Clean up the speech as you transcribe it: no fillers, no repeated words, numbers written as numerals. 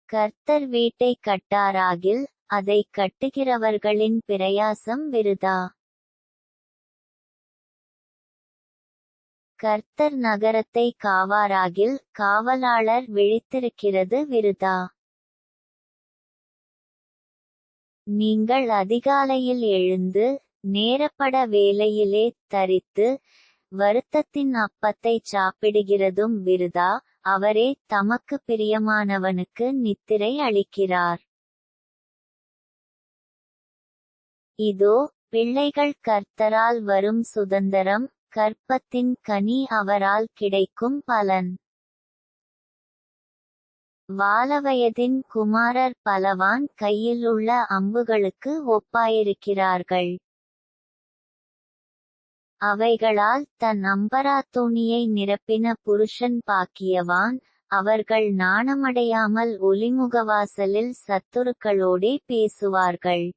கர்த்தர் வீட்டைக் கட்டாராகில் அதைக் கட்டுகிறவர்களின் பிரயாசம் விருதா. கர்த்தர் நகரத்தை காவாராகில் காவலாளர் விழித்திருக்கிறது விருதா. நீங்கள் அதிகாலையில் எழுந்து நேரப்பட வேலையிலே தரித்து வருத்தத்தின் அப்பத்தைச் சாப்பிடுகிறதும் விருதா. அவரே தமக்கு பிரியமானவனுக்கு நித்திரை அளிக்கிறார். இதோ, பிள்ளைகள் கர்த்தரால் வரும் சுதந்தரம், கர்ப்பத்தின் கனி அவரால் கிடைக்கும் பலன். வாலவயதின் குமாரர் பலவான் கையிலுள்ள அம்புகளுக்கு ஒப்பாயிருக்கிறார்கள். அவைகளால் தன் அம்பராத்தூணியை நிரப்பின புருஷன் பாக்கியவான். அவர்கள் நாணமடையாமல் ஒலிமுகவாசலில் சத்துருக்களோடே பேசுவார்கள்.